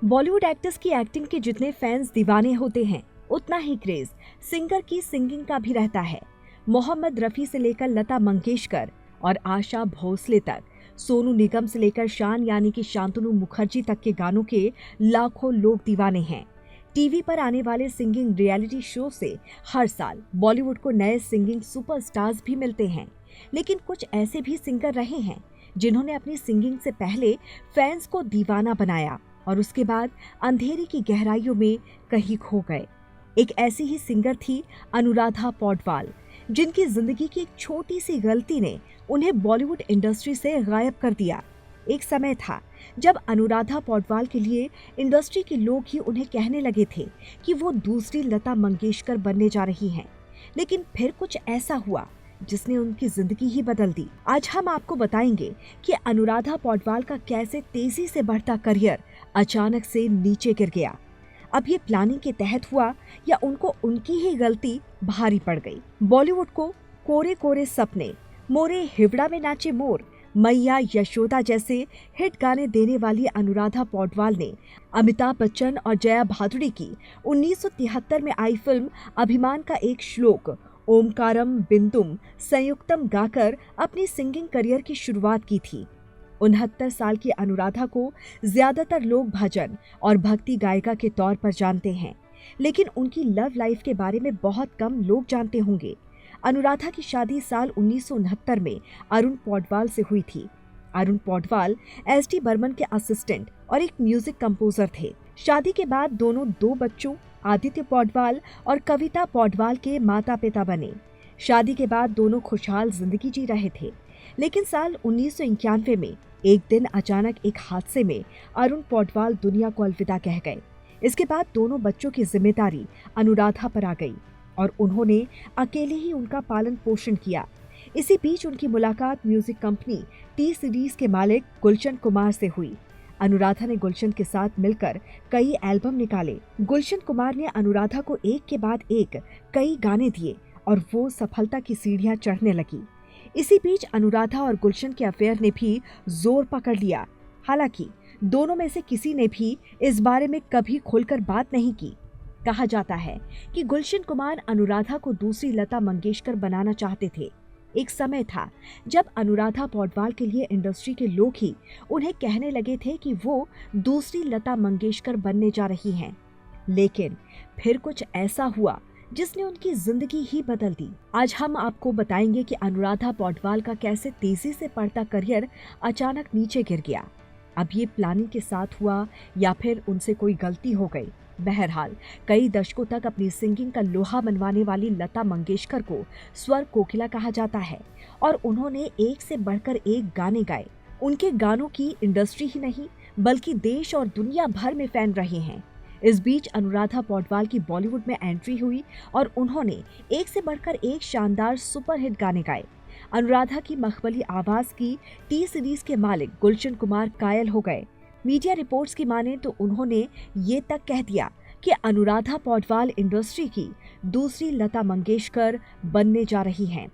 Bollywood actors की acting के जितने फैंस दीवाने होते हैं, उतना ही क्रेज सिंगर की सिंगिंग का भी रहता है। मोहम्मद रफी से लेकर लता मंगेशकर और आशा भोसले तक, सोनू निगम से लेकर शान यानी कि शांतनु मुखर्जी तक के गानों के लाखों लोग दीवाने हैं। टीवी पर आने वाले सिंगिंग रियलिटी शो से हर साल बॉलीवुड को नए सिंगिंग सुपरस्टार्स भी मिलते हैं। लेकिन कुछ ऐसे भी सिंगर रहे हैं जिन्होंने अपनी सिंगिंग से पहले फैंस को दीवाना बनाया और उसके बाद अंधेरी की गहराइयों में कहीं खो गए। एक ऐसी ही सिंगर थी अनुराधा पौडवाल, जिनकी जिंदगी की एक छोटी सी गलती ने उन्हें बॉलीवुड इंडस्ट्री से गायब कर दिया। एक समय था जब अनुराधा पौडवाल के लिए इंडस्ट्री के लोग ही उन्हें कहने लगे थे कि वो दूसरी लता मंगेशकर बनने जा रही हैं। लेकिन फिर कुछ ऐसा हुआ जिसने उनकी जिंदगी ही बदल दी। आज हम आपको बताएंगे कि अनुराधा पौडवाल का कैसे तेजी से बढ़ता करियर अचानक से नीचे गिर गया। अब ये प्लानिंग के तहत हुआ या उनको उनकी ही गलती भारी पड़ गई। बॉलीवुड को कोरे कोरे सपने, मोरे हिवड़ा में नाचे मोर, मैया यशोदा जैसे हिट गाने देने वाली अनुराधा पौडवाल ने अमिताभ बच्चन और जया भादुड़ी की 1973 में आई फिल्म अभिमान का एक श्लोक ओमकारम बिंदुम संयुक्तम गाकर अपनी सिंगिंग करियर की शुरुआत की थी। 69 साल की अनुराधा को ज्यादातर लोग भजन और भक्ति गायिका के तौर पर जानते हैं, लेकिन उनकी लव लाइफ के बारे में बहुत कम लोग जानते होंगे। अनुराधा की शादी साल 1969 में अरुण पौडवाल से हुई थी। अरुण पौडवाल एस.डी. बर्मन के असिस्टेंट और एक म्यूजिक कंपोजर थे। शादी के बाद दोनों 2 बच्चों आदित्य पौडवाल और कविता पौडवाल के माता पिता बने। शादी के बाद दोनों खुशहाल जिंदगी जी रहे थे, लेकिन साल 1991 में एक दिन अचानक एक हादसे में अरुण पौडवाल दुनिया को अलविदा कह गए। इसके बाद दोनों बच्चों की जिम्मेदारी अनुराधा पर आ गई और उन्होंने अकेले ही उनका पालन पोषण किया। इसी बीच उनकी मुलाकात म्यूजिक कंपनी टी सीरीज के मालिक गुलशन कुमार से हुई। अनुराधा ने गुलशन के साथ मिलकर कई एल्बम निकाले। गुलशन कुमार ने अनुराधा को एक के बाद एक कई गाने दिए और वो सफलता की सीढ़ियां चढ़ने लगी। इसी बीच अनुराधा और गुलशन के अफेयर ने भी जोर पकड़ लिया। हालांकि दोनों में से किसी ने भी इस बारे में कभी खुलकर बात नहीं की। कहा जाता है कि गुलशन कुमार अनुराधा को दूसरी लता मंगेशकर बनाना चाहते थे। एक समय था जब अनुराधा पौडवाल के लिए इंडस्ट्री के लोग ही उन्हें कहने लगे थे कि वो दूसरी लता मंगेशकर बनने जा रही हैं। लेकिन फिर कुछ ऐसा हुआ जिसने उनकी जिंदगी ही बदल दी। आज हम आपको बताएंगे कि अनुराधा पौडवाल का कैसे तेजी से बढ़ता करियर अचानक नीचे गिर गया। अब ये प्लानिंग के साथ हुआ या फिर उनसे कोई गलती हो गई। बहरहाल कई दशकों तक अपनी सिंगिंग का लोहा मनवाने वाली लता मंगेशकर को स्वर कोकिला कहा जाता है और उन्होंने एक से बढ़कर एक गाने गाए। उनके गानों की इंडस्ट्री ही नहीं बल्कि देश और दुनिया भर में फैन रहे हैं। इस बीच अनुराधा पौडवाल की बॉलीवुड में एंट्री हुई और उन्होंने एक से बढ़कर एक शानदार सुपरहिट गाने गाए। अनुराधा की मखमली आवाज की टी सीरीज के मालिक गुलशन कुमार कायल हो गए। मीडिया रिपोर्ट्स की माने तो उन्होंने ये तक कह दिया कि अनुराधा पौडवाल इंडस्ट्री की दूसरी लता मंगेशकर बनने जा रही हैं।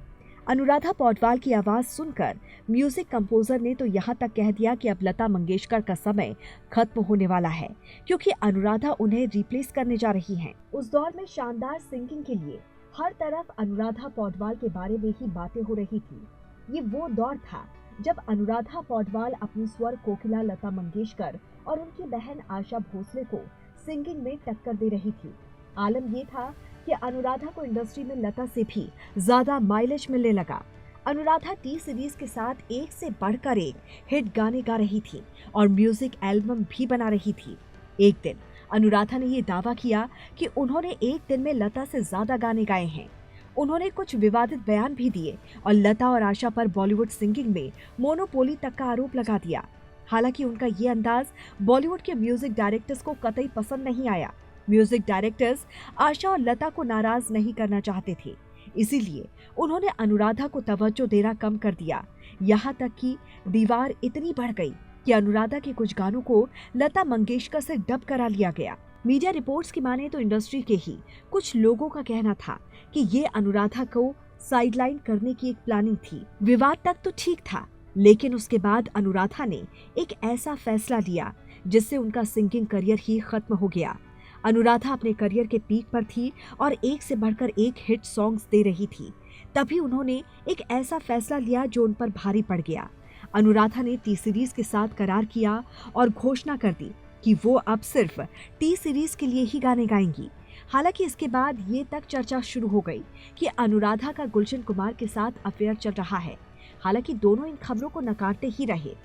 अनुराधा पौडवाल की आवाज सुनकर म्यूजिक कंपोजर ने तो यहाँ तक कह दिया कि अब लता मंगेशकर का समय खत्म होने वाला है, क्योंकि अनुराधा उन्हें रिप्लेस करने जा रही हैं। उस दौर में शानदार सिंगिंग के लिए हर तरफ अनुराधा पौडवाल के बारे में ही बातें हो रही थी। ये वो दौर था जब अनुराधा पौडवाल अपनी स्वर कोकिला लता मंगेशकर और उनकी बहन आशा भोसले को सिंगिंग में टक्कर दे रही थी। आलम ये था कि अनुराधा को इंडस्ट्री में लता से भी ज्यादा माइलेज मिलने लगा। अनुराधा टी सीरीज के साथ एक से बढ़कर एक हिट गाने गा रही थी और म्यूजिक एल्बम भी बना रही थी। एक दिन अनुराधा ने ये दावा किया कि उन्होंने एक दिन में लता से ज्यादा गाने गाए हैं। उन्होंने कुछ विवादित बयान भी दिए और लता और आशा पर बॉलीवुड सिंगिंग में मोनोपोली तक का आरोप लगा दिया। हालांकि उनका ये अंदाज बॉलीवुड के म्यूजिक डायरेक्टर्स को कतई पसंद नहीं आया। म्यूजिक डायरेक्टर्स आशा और लता को नाराज नहीं करना चाहते थे, इसीलिए उन्होंने अनुराधा को तवज्जो देना कम कर दिया। यहाँ तक कि दीवार इतनी बढ़ गई कि अनुराधा के कुछ गानों को लता मंगेशकर से डब करा लिया गया। मीडिया रिपोर्ट्स की माने तो इंडस्ट्री के ही कुछ लोगों का कहना था कि ये अनुराधा को साइडलाइन करने की एक प्लानिंग थी। विवाद तक तो ठीक था, लेकिन उसके बाद अनुराधा ने एक ऐसा फैसला लिया जिससे उनका सिंगिंग करियर ही खत्म हो गया। अनुराधा अपने करियर के पीक पर थी और एक से बढ़कर एक हिट सॉन्ग्स दे रही थी। तभी उन्होंने एक ऐसा फैसला लिया जो उन पर भारी पड़ गया। अनुराधा ने टी सीरीज के साथ करार किया और घोषणा कर दी कि वो अब सिर्फ टी सीरीज के लिए ही गाने गाएंगी। हालांकि इसके बाद ये तक चर्चा शुरू हो गई कि अनुराधा का गुलशन कुमार के साथ अफेयर चल रहा है। हालांकि दोनों इन खबरों को नकारते ही रहे।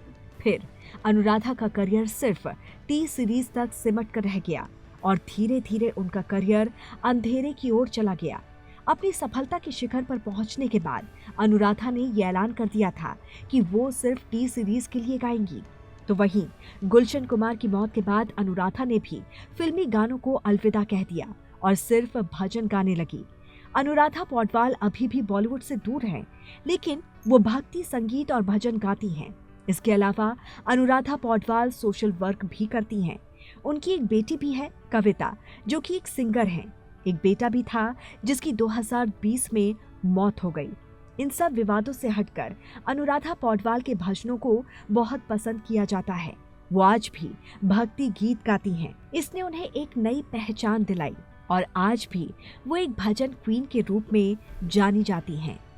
फिर अनुराधा का करियर सिर्फ टी सीरीज तक सिमट कर रह गया और धीरे धीरे उनका करियर अंधेरे की ओर चला गया। अपनी सफलता के शिखर पर पहुंचने के बाद अनुराधा ने यह ऐलान कर दिया था कि वो सिर्फ टी सीरीज के लिए गाएंगी। तो वहीं गुलशन कुमार की मौत के बाद अनुराधा ने भी फिल्मी गानों को अलविदा कह दिया और सिर्फ भजन गाने लगी। अनुराधा पौडवाल अभी भी बॉलीवुड से दूर हैं, लेकिन वो भक्ति संगीत और भजन गाती हैं। इसके अलावा अनुराधा पौडवाल सोशल वर्क भी करती हैं। उनकी एक बेटी भी है, कविता, जो कि एक सिंगर हैं। एक बेटा भी था जिसकी 2020 में मौत हो गई। इन सब विवादों से हटकर अनुराधा पौडवाल के भजनों को बहुत पसंद किया जाता है। वो आज भी भक्ति गीत गाती हैं। इसने उन्हें एक नई पहचान दिलाई और आज भी वो एक भजन क्वीन के रूप में जानी जाती हैं।